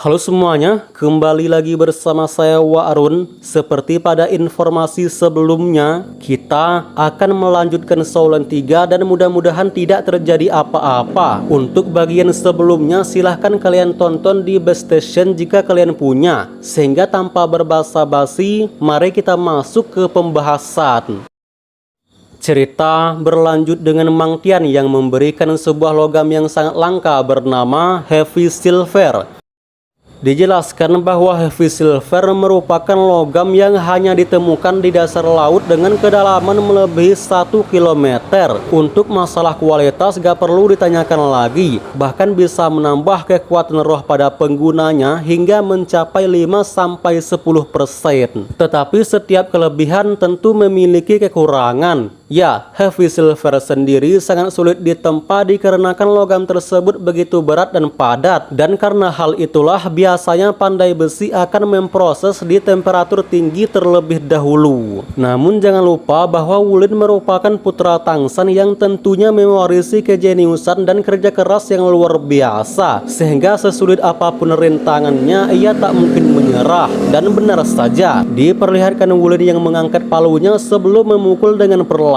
Halo semuanya, kembali lagi bersama saya Wa Arun. Seperti pada informasi sebelumnya, kita akan melanjutkan Saulan 3 dan mudah-mudahan tidak terjadi apa-apa. Untuk bagian sebelumnya silahkan kalian tonton di base station jika kalian punya. Sehingga tanpa berbasa-basi, mari kita masuk ke pembahasan. Cerita berlanjut dengan Mang Tian yang memberikan sebuah logam yang sangat langka bernama Heavy Silver. Dijelaskan bahwa Heavy Silver merupakan logam yang hanya ditemukan di dasar laut dengan kedalaman melebihi 1 km. Untuk masalah kualitas gak perlu ditanyakan lagi, bahkan bisa menambah kekuatan roh pada penggunanya hingga mencapai 5-10%. Tetapi setiap kelebihan tentu memiliki kekurangan. Ya, Heavy Silver sendiri sangat sulit ditempa dikarenakan logam tersebut begitu berat dan padat, dan karena hal itulah biasanya pandai besi akan memproses di temperatur tinggi terlebih dahulu. Namun jangan lupa bahwa Wulin merupakan putra Tangsan yang tentunya mewarisi kejeniusan dan kerja keras yang luar biasa, sehingga sesulit apapun rintangannya ia tak mungkin menyerah. Dan benar saja, diperlihatkan Wulin yang mengangkat palunya sebelum memukul dengan perlahan.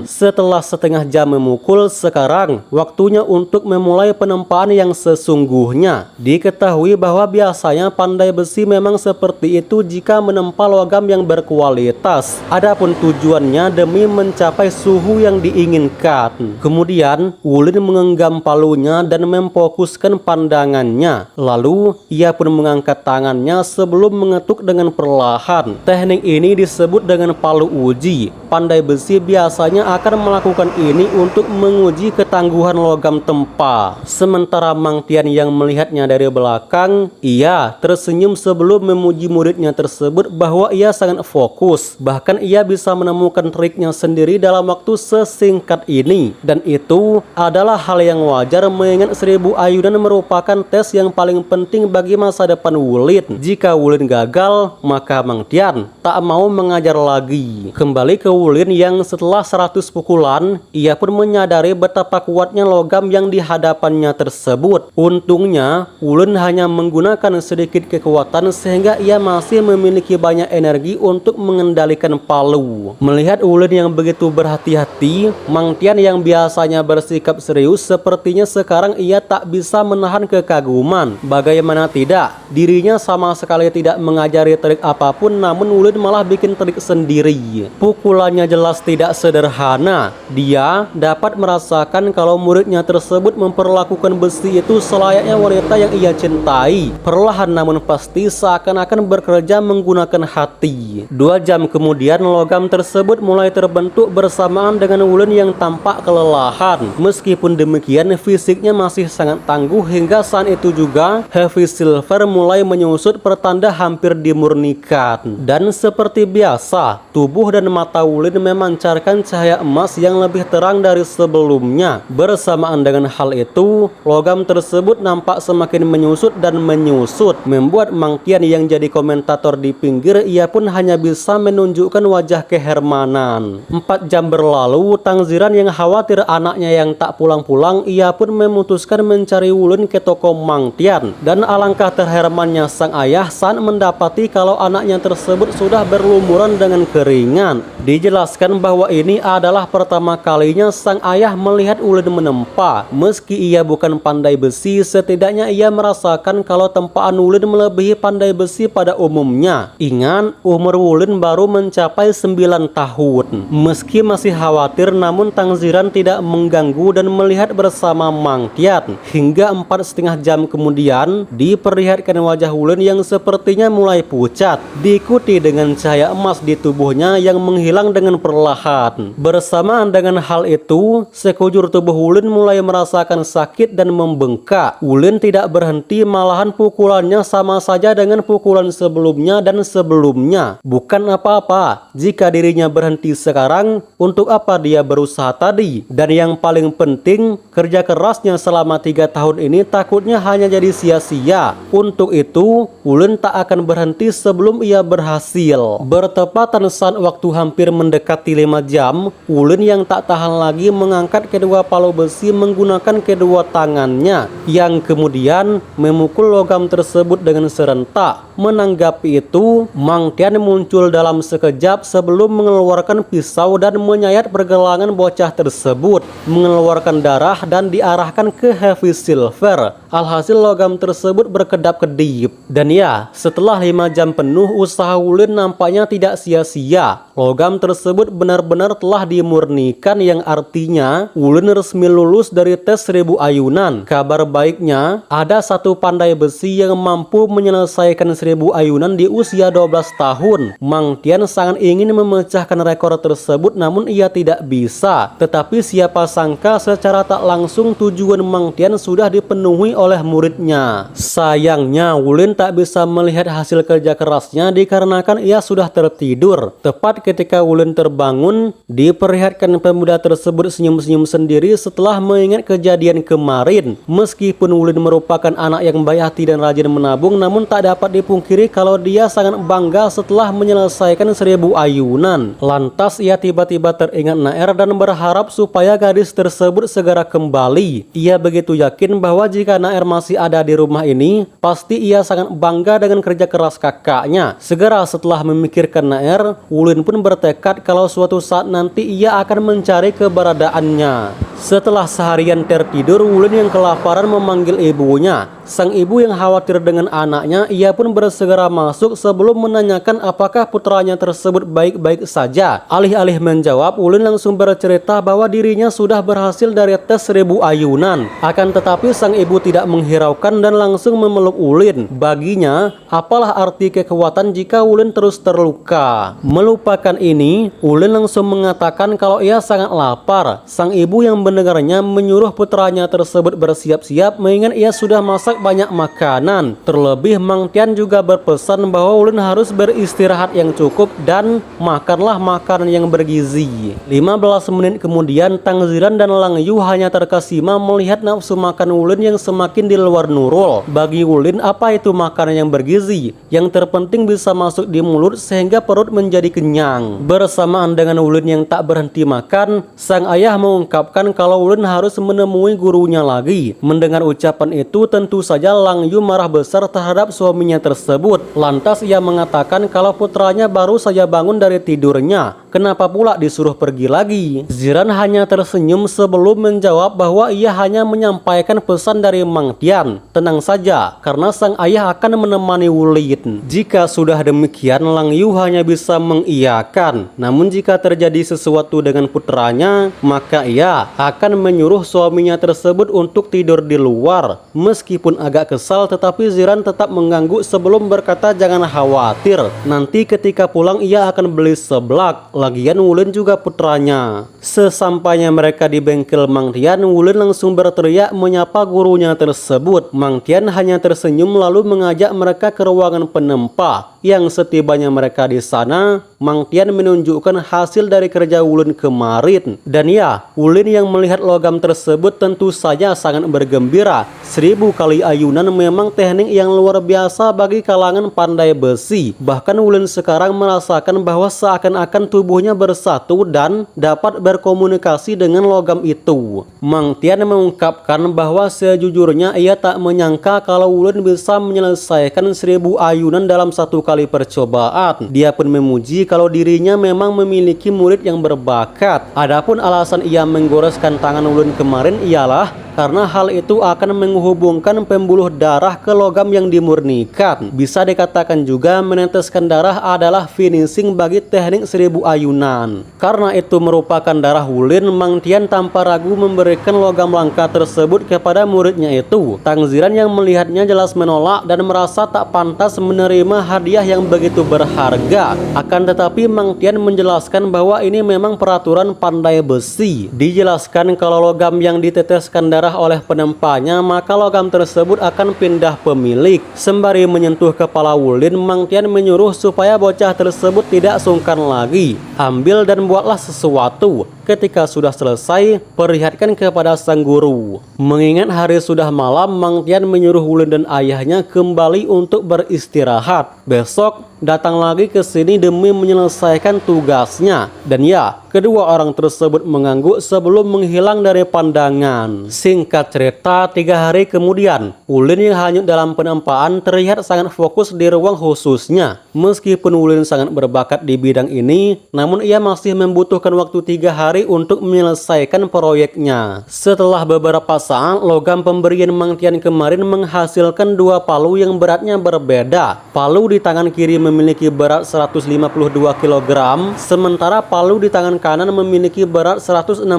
Setelah setengah jam memukul, sekarang waktunya untuk memulai penempaan yang sesungguhnya. Diketahui bahwa biasanya pandai besi memang seperti itu jika menempa logam yang berkualitas. Adapun tujuannya demi mencapai suhu yang diinginkan. Kemudian Wulin menggenggam palunya dan memfokuskan pandangannya. Lalu ia pun mengangkat tangannya sebelum mengetuk dengan perlahan. Teknik ini disebut dengan palu uji. Pandai besi biasanya akan melakukan ini untuk menguji ketangguhan logam tempa. Sementara Mang Tian yang melihatnya dari belakang, ia tersenyum sebelum memuji muridnya tersebut bahwa ia sangat fokus. Bahkan ia bisa menemukan triknya sendiri dalam waktu sesingkat ini. Dan itu adalah hal yang wajar mengingat 1000 ayunan merupakan tes yang paling penting bagi masa depan Wulin. Jika Wulin gagal, maka Mang Tian tak mau mengajar lagi. Kembali ke Wulin yang setelah 100 pukulan, ia pun menyadari betapa kuatnya logam yang dihadapannya tersebut. Untungnya, Wulin hanya menggunakan sedikit kekuatan sehingga ia masih memiliki banyak energi untuk mengendalikan palu. Melihat Wulin yang begitu berhati-hati, Mang Tian yang biasanya bersikap serius sepertinya sekarang ia tak bisa menahan kekaguman. Bagaimana tidak, dirinya sama sekali tidak mengajari trik apapun, namun Wulin malah bikin trik sendiri. Pukulannya jelas tidak sederhana. Dia dapat merasakan kalau muridnya tersebut memperlakukan besi itu selayaknya wanita yang ia cintai. Perlahan namun pasti seakan-akan bekerja menggunakan hati. 2 jam kemudian logam tersebut mulai terbentuk bersamaan dengan Wulin yang tampak kelelahan. Meskipun demikian fisiknya masih sangat tangguh. Hingga saat itu juga Heavy Silver mulai menyusut pertanda hampir dimurnikan. Dan seperti biasa, tubuh dan mata Wulin memancarkan cahaya emas yang lebih terang dari sebelumnya. Bersamaan dengan hal itu, logam tersebut nampak semakin menyusut dan menyusut, membuat Mang Tian yang jadi komentator di pinggir, ia pun hanya bisa menunjukkan wajah kehermanan. 4 jam berlalu, Tangziran yang khawatir anaknya yang tak pulang-pulang, ia pun memutuskan mencari Wulin ke toko Mang Tian. Dan alangkah terhermannya sang ayah saat mendapati kalau anaknya tersebut sudah berlumuran dengan keringan. Dijelaskan bahwa ini adalah pertama kalinya sang ayah melihat Wulin menempa. Meski ia bukan pandai besi, setidaknya ia merasakan kalau tempaan Wulin melebihi pandai besi pada umumnya. Ingat, umur Wulin baru mencapai 9 tahun. Meski masih khawatir, namun Tangziran tidak mengganggu dan melihat bersama Mang Tian. Hingga 4,5 jam kemudian, diperlihatkan wajah Wulin yang sepertinya mulai pucat, diikuti dengan cahaya emas di tubuhnya yang menghilang dengan perlahan. Bersamaan dengan hal itu, sekujur tubuh Wulin mulai merasakan sakit dan membengkak. Wulin tidak berhenti, malahan pukulannya sama saja dengan pukulan sebelumnya dan sebelumnya. Bukan apa-apa jika dirinya berhenti sekarang, untuk apa dia berusaha tadi? Dan yang paling penting, kerja kerasnya selama 3 tahun ini takutnya hanya jadi sia-sia. Untuk itu, Wulin tak akan berhenti sebelum ia berhasil. Bertepatan saat waktu hampir mendekati 5 jam, Wulin yang tak tahan lagi mengangkat kedua palu besi menggunakan kedua tangannya, yang kemudian memukul logam tersebut dengan serentak. Menanggapi itu, Mang Tian muncul dalam sekejap sebelum mengeluarkan pisau dan menyayat pergelangan bocah tersebut, mengeluarkan darah dan diarahkan ke Heavy Silver. Alhasil logam tersebut berkedap-kedip. Dan ya, setelah 5 jam penuh usaha Wulin nampaknya tidak sia-sia. Logam tersebut benar-benar telah dimurnikan, yang artinya Wulin resmi lulus dari tes 1000 ayunan. Kabar baiknya, ada satu pandai besi yang mampu menyelesaikan 1000 ayunan di usia 12 tahun. Mang Tian sangat ingin memecahkan rekor tersebut, namun ia tidak bisa. Tetapi siapa sangka secara tak langsung tujuan Mang Tian sudah dipenuhi oleh muridnya. Sayangnya Wulin tak bisa melihat hasil kerja kerasnya dikarenakan ia sudah tertidur. Tepat ketika Wulin terbangun, diperlihatkan pemuda tersebut senyum-senyum sendiri setelah mengingat kejadian kemarin. Meskipun Wulin merupakan anak yang baik hati dan rajin menabung, namun tak dapat dipungkiri kalau dia sangat bangga setelah menyelesaikan 1000 ayunan. Lantas ia tiba-tiba teringat Naer dan berharap supaya gadis tersebut segera kembali. Ia begitu yakin bahwa jika Naer masih ada di rumah ini, pasti ia sangat bangga dengan kerja keras kakaknya. Segera setelah memikirkan Naer, Wulin pun bertekad kalau suatu saat nanti ia akan mencari keberadaannya. Setelah seharian tertidur, Wulin yang kelaparan memanggil ibunya. Sang ibu yang khawatir dengan anaknya, ia pun bersegera masuk sebelum menanyakan apakah putranya tersebut baik-baik saja. Alih-alih menjawab, Wulin langsung bercerita bahwa dirinya sudah berhasil dari tes 1000 ayunan. Akan tetapi sang ibu tidak menghiraukan dan langsung memeluk Wulin. Baginya, apalah arti kekuatan jika Wulin terus terluka? Melupakan ini, Wulin langsung mengatakan kalau ia sangat lapar. Sang ibu yang mendengarnya menyuruh putranya tersebut bersiap-siap mengingat ia sudah masak banyak makanan. Terlebih Mang Tian juga berpesan bahwa Wulin harus beristirahat yang cukup dan makanlah makanan yang bergizi. 15 menit kemudian, Tang Ziran dan Lang Yu hanya terkesima melihat nafsu makan Wulin yang semakin di luar nurul. Bagi Wulin, apa itu makanan yang bergizi? Yang terpenting bisa masuk di mulut sehingga perut menjadi kenyang. Bersamaan dengan Wulin yang tak berhenti makan, sang ayah mengungkapkan kalau Wulin harus menemui gurunya lagi. Mendengar ucapan itu, tentu saja Lang Yu marah besar terhadap suaminya tersebut. Lantas ia mengatakan kalau putranya baru saja bangun dari tidurnya, kenapa pula disuruh pergi lagi? Ziran hanya tersenyum sebelum menjawab bahwa ia hanya menyampaikan pesan dari Mang Tian. Tenang saja, karena sang ayah akan menemani Wulin. Jika sudah demikian, Lang Yu hanya bisa mengiyakan. Namun jika terjadi sesuatu dengan putranya, maka ia akan menyuruh suaminya tersebut untuk tidur di luar. Meskipun agak kesal, tetapi Ziran tetap mengganggu sebelum berkata jangan khawatir, nanti ketika pulang ia akan beli seblak. Lagian Wulin juga putranya. Sesampainya mereka di bengkel Mang Tian, Wulin langsung berteriak menyapa gurunya tersebut. Mang Tian hanya tersenyum lalu mengajak mereka ke ruangan penempa. Yang setibanya mereka di sana, Mang Tian menunjukkan hasil dari kerja Wulin kemarin. Dan ya, Wulin yang melihat logam tersebut tentu saja sangat bergembira. 1000 kali ayunan memang teknik yang luar biasa bagi kalangan pandai besi. Bahkan Wulin sekarang merasakan bahwa seakan-akan tubuhnya bersatu dan dapat berkomunikasi dengan logam itu. Mang Tian mengungkapkan bahwa sejujurnya ia tak menyangka kalau Wulin bisa menyelesaikan 1000 ayunan dalam satu kali percobaan. Dia pun memuji kalau dirinya memang memiliki murid yang berbakat. Adapun alasan ia menggoreskan tangan Wulin kemarin ialah karena hal itu akan menghubungkan pembuluh darah ke logam yang dimurnikan. Bisa dikatakan juga meneteskan darah adalah finishing bagi teknik 1000 ayunan. Karena itu merupakan darah Wulin, Mang Tian tanpa ragu memberikan logam langka tersebut kepada muridnya itu. Tang Ziran yang melihatnya jelas menolak dan merasa tak pantas menerima hadiah yang begitu berharga. Akan tetapi Mang Tian menjelaskan bahwa ini memang peraturan pandai besi. Dijelaskan kalau logam yang diteteskan darah oleh penempanya, maka logam tersebut akan pindah pemilik. Sembari menyentuh kepala Wulin, Mang Tian menyuruh supaya bocah tersebut tidak sungkan lagi. Ambil dan buatlah sesuatu. Ketika sudah selesai, perlihatkan kepada sang guru. Mengingat hari sudah malam, Mang Tian menyuruh Wulin dan ayahnya kembali untuk beristirahat. Besok datang lagi ke sini demi menyelesaikan tugasnya. Dan ya, kedua orang tersebut mengangguk sebelum menghilang dari pandangan. Singkat cerita, 3 hari kemudian, Wulin yang hanyut dalam penempaan terlihat sangat fokus di ruang khususnya. Meskipun Wulin sangat berbakat di bidang ini, namun ia masih membutuhkan waktu 3 hari untuk menyelesaikan proyeknya. Setelah beberapa saat, logam pemberian Mang Tian kemarin menghasilkan 2 palu yang beratnya berbeda. Palu di tangan kiri memiliki berat 152 kg, sementara palu di tangan kanan memiliki berat 166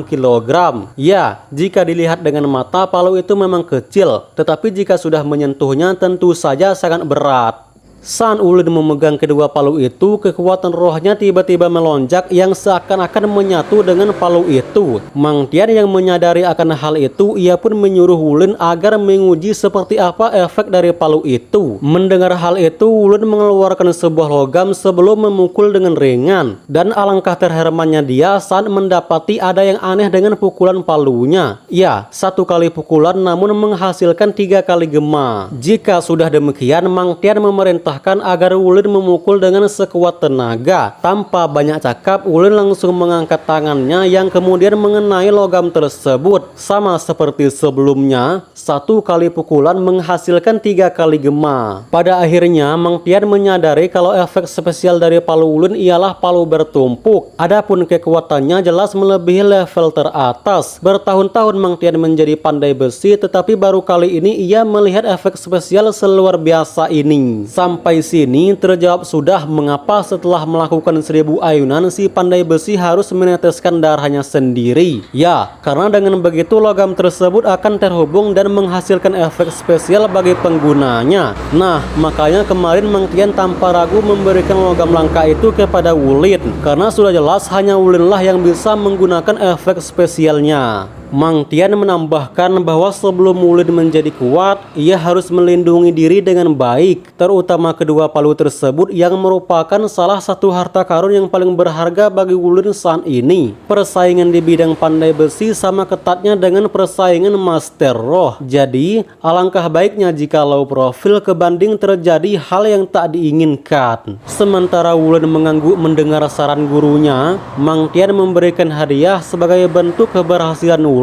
kg. Ya, jika dilihat dengan mata, palu itu memang kecil, tetapi jika sudah menyentuhnya tentu saja sangat berat. Saat Wulin memegang kedua palu itu, kekuatan rohnya tiba-tiba melonjak yang seakan-akan menyatu dengan palu itu. Mang Tian yang menyadari akan hal itu, ia pun menyuruh Wulin agar menguji seperti apa efek dari palu itu. Mendengar hal itu, Wulin mengeluarkan sebuah logam sebelum memukul dengan ringan. Dan alangkah terherannya dia saat mendapati ada yang aneh dengan pukulan palunya. Ya, 1 kali pukulan namun menghasilkan 3 kali gema. Jika sudah demikian, Mang Tian memerintah agar Wulin memukul dengan sekuat tenaga. Tanpa banyak cakap, Wulin langsung mengangkat tangannya yang kemudian mengenai logam tersebut. Sama seperti sebelumnya, 1 kali pukulan menghasilkan 3 kali gema. Pada akhirnya, Mang Tian menyadari kalau efek spesial dari palu Wulin ialah palu bertumpuk. Adapun kekuatannya jelas melebihi level teratas. Bertahun-tahun Mang Tian menjadi pandai besi, tetapi baru kali ini ia melihat efek spesial seluar biasa ini. Sampai sini terjawab sudah mengapa setelah melakukan 1000 ayunan si pandai besi harus meneteskan darahnya sendiri. Ya, karena dengan begitu logam tersebut akan terhubung dan menghasilkan efek spesial bagi penggunanya. Nah, makanya kemarin Mang Tian tanpa ragu memberikan logam langka itu kepada Wulin, karena sudah jelas hanya Wulinlah yang bisa menggunakan efek spesialnya. Mang Tian menambahkan bahwa sebelum Wulin menjadi kuat, ia harus melindungi diri dengan baik, terutama kedua palu tersebut yang merupakan salah satu harta karun yang paling berharga bagi Wulin saat ini. Persaingan di bidang pandai besi sama ketatnya dengan persaingan Master Roh. Jadi, alangkah baiknya jika low profil kebanding terjadi hal yang tak diinginkan. Sementara Wulin mengangguk mendengar saran gurunya, Mang Tian memberikan hadiah sebagai bentuk keberhasilan Wulin.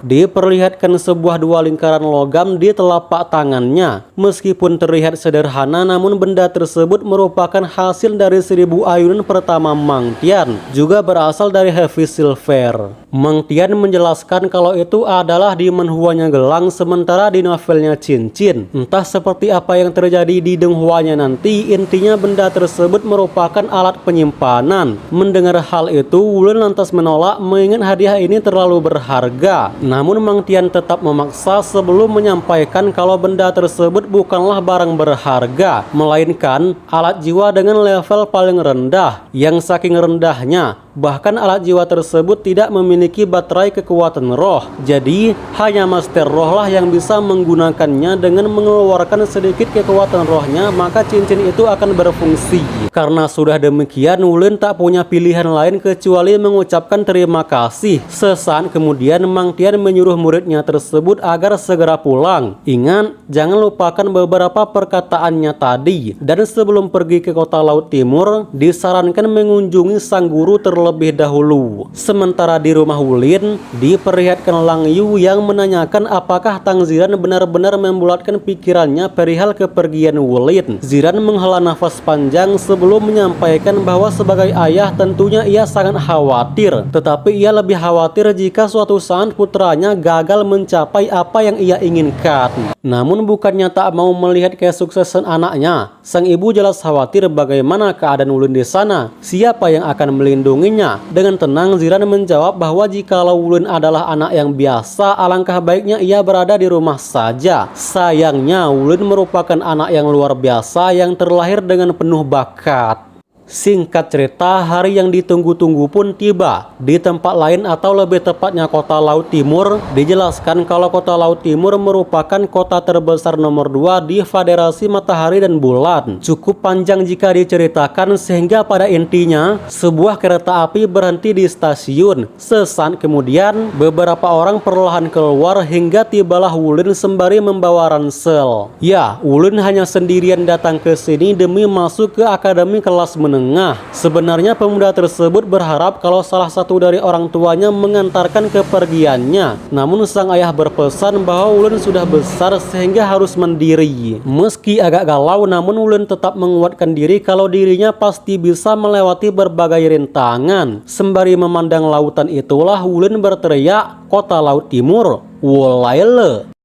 Diperlihatkan sebuah 2 lingkaran logam di telapak tangannya. Meskipun terlihat sederhana, namun benda tersebut merupakan hasil dari 1000 ayunan pertama Mang Tian, juga berasal dari heavy silver. Mang Tian menjelaskan kalau itu adalah di menhuanya gelang, sementara di novelnya cincin. Entah seperti apa yang terjadi di Donghuanya nanti, intinya benda tersebut merupakan alat penyimpanan. Mendengar hal itu, Wulin lantas menolak mengingat hadiah ini terlalu berharga. Namun Mang Tian tetap memaksa sebelum menyampaikan kalau benda tersebut bukanlah barang berharga, melainkan alat jiwa dengan level paling rendah, yang saking rendahnya bahkan alat jiwa tersebut tidak memiliki baterai kekuatan roh. Jadi hanya Master Roh lah yang bisa menggunakannya. Dengan mengeluarkan sedikit kekuatan rohnya, maka cincin itu akan berfungsi. Karena sudah demikian, Wulin tak punya pilihan lain kecuali mengucapkan terima kasih. Sesaat kemudian Mang Tian menyuruh muridnya tersebut agar segera pulang. Ingat, jangan lupakan beberapa perkataannya tadi. Dan sebelum pergi ke kota Laut Timur, disarankan mengunjungi sang guru terlebih dahulu. Sementara di rumah Wulin, diperlihatkan Lang Yu yang menanyakan apakah Tang Ziran benar-benar membulatkan pikirannya perihal kepergian Wulin. Ziran menghela nafas panjang sebelum menyampaikan bahwa sebagai ayah tentunya ia sangat khawatir. Tetapi ia lebih khawatir jika suatu saat putranya gagal mencapai apa yang ia inginkan. Namun bukannya tak mau melihat kesuksesan anaknya, sang ibu jelas khawatir bagaimana keadaan Wulin di sana. Siapa yang akan melindunginya? Dengan tenang Ziran menjawab bahwa jikalau Wulin adalah anak yang biasa, alangkah baiknya ia berada di rumah saja. Sayangnya Wulin merupakan anak yang luar biasa yang terlahir dengan penuh bakat. Singkat cerita, hari yang ditunggu-tunggu pun tiba. Di tempat lain atau lebih tepatnya kota Laut Timur, dijelaskan kalau kota Laut Timur merupakan kota terbesar nomor 2 di Federasi Matahari dan Bulan. Cukup panjang jika diceritakan sehingga pada intinya, sebuah kereta api berhenti di stasiun. Sesaat kemudian, beberapa orang perlahan keluar hingga tibalah Wulin sembari membawa ransel. Ya, Wulin hanya sendirian datang ke sini demi masuk ke akademi kelas menengah. Sebenarnya pemuda tersebut berharap kalau salah satu dari orang tuanya mengantarkan kepergiannya. Namun sang ayah berpesan bahwa Wulin sudah besar sehingga harus mandiri. Meski agak galau, namun Wulin tetap menguatkan diri kalau dirinya pasti bisa melewati berbagai rintangan. Sembari memandang lautan itulah Wulin berteriak, "Kota Laut Timur, Wulaile!"